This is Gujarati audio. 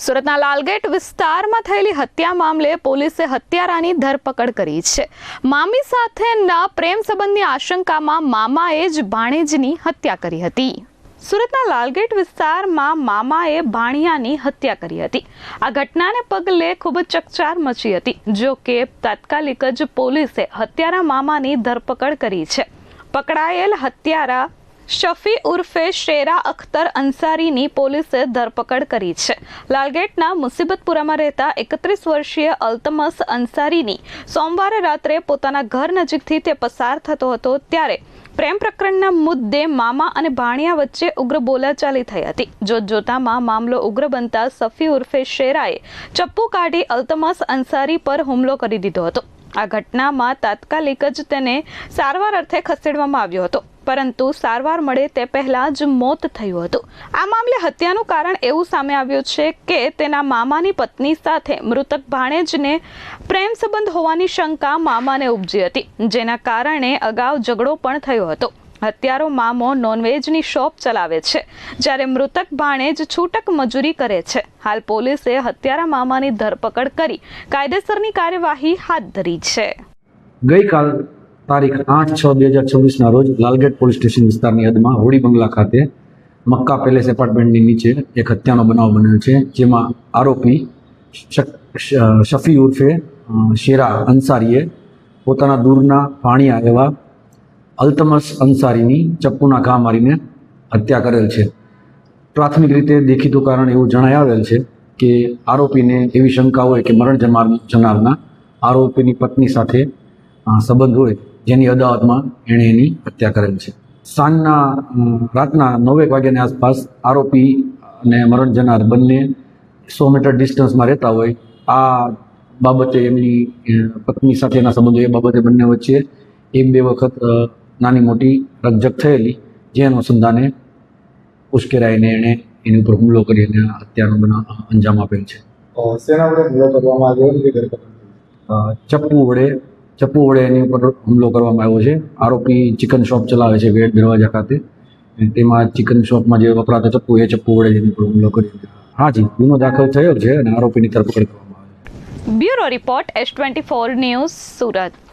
સુરતના લાલગેટ વિસ્તારમાં થયેલી હત્યા મામલે પોલીસે હત્યારાની ધરપકડ કરી છે। મામી સાથેના પ્રેમ સંબંધની આશંકામાં મામાએ જ ભાણેજની હત્યા કરી હતી। સુરતના લાલગેટ વિસ્તારમાં મામાએ ભાણિયાની હત્યા કરી હતી। આ ઘટનાને પગલે ખૂબ જ ચકચાર મચી હતી। જો કે તાત્કાલિક જ પોલીસે હત્યારા મામાની ધરપકડ કરી છે। પકડાયેલ હત્યારા શફી ઉર્ફે શેરા અખ્તર અંસારીની પોલીસે ધરપકડ કરી છે। લાલગેટના મુસીબતપુરામાં રહેતા 31 વર્ષીય અલ્તમસ અંસારીની સોમવારે રાત્રે પોતાના ઘર નજીકથી તે પસાર થતો હતો ત્યારે પ્રેમ પ્રકરણના મુદ્દે મામા અને ભાણિયા વચ્ચે ઉગ્ર બોલાચાલી થઈ હતી। જોતજોતામાં મામલો ઉગ્ર બનતા શફી ઉર્ફે શેરાએ ચપ્પુ કાઢી અલ્તમસ અંસારી પર હુમલો કરી દીધો હતો। આ ઘટનામાં તાત્કાલિક જ તેને સારવાર અર્થે ખસેડવામાં આવ્યો હતો, પરંતુ સારવાર મળે તે પહેલા જ મોત થયું હતું। આ મામલે હત્યાનું કારણ એવું સામે આવ્યું છે કે તેના મામાની પત્ની સાથે મૃતક ભાણેજને પ્રેમ સંબંધ હોવાની શંકા મામાને ઉપજી હતી, જેના કારણે અગાઉ ઝઘડો પણ થયો હતો। હત્યારો મામો નોનવેજની શોપ ચલાવે છે, જ્યારે મૃતક ભાણેજ છૂટક મજૂરી કરે છે। હાલ પોલીસે હત્યારા મામાની ધરપકડ કરી કાયદેસરની કાર્યવાહી હાથ ધરી છે। ગઈકાલ તારીખ 8/6/2026 ના રોજ લાલગેટ પોલીસ સ્ટેશન વિસ્તારની હદમાં હોડી બંગલા ખાતે મક્કા પેલેસ એપાર્ટમેન્ટની નીચે એક હત્યાનો બનાવ બન્યો છે, જેમાં આરોપી શફી ઉર્ફે શેરા અંસારીએ પોતાના દૂરના ભાણિયા એવા અલ્તમસ અંસારીની ચપ્પુના ઘા મારીને હત્યા કરેલ છે। પ્રાથમિક રીતે દેખીતું કારણ એવું જણાઈ આવેલ છે કે આરોપીને એવી શંકા હોય કે મરણ જનારના આરોપીની પત્ની સાથે સંબંધ હોય, જેની અદાવતમાં એણે એની હત્યા કરેલ છે। રાતના 9 વાગ્યાની આસપાસ આરોપી અને મરણ જનાર બંને 100 મીટર ડિસ્ટન્સમાં રહેતા હોય। આ બાબતે એમની પત્ની સાથેના સંબંધો એ બાબતે બંને વચ્ચે 1-2 વખત નાની મોટી રકઝક થયેલી, જે અનુસંધાને ઉશ્કેરાઈને એણે એની ઉપર હુમલો કરીને હત્યાનો અંજામ આપેલ છે। શેના વડે હુમલો કરવામાં આવ્યો? ચપ્પુ વડે એની ઉપર હુમલો કરવામાં આવ્યો છે। આરોપી ચિકન શોપ ચલાવે છે વેડ દરવાજા ખાતે, તેમાં ચિકન શોપમાં જે વપરાતો ચપ્પુ એ ચપ્પુ વડે એની ઉપર હુમલો કર્યો। હાજી, ગુનો દાખલ થયો છે અને આરોપીની ધરપકડ કરવામાં આવી છે। Bureau report S24 news, Surat.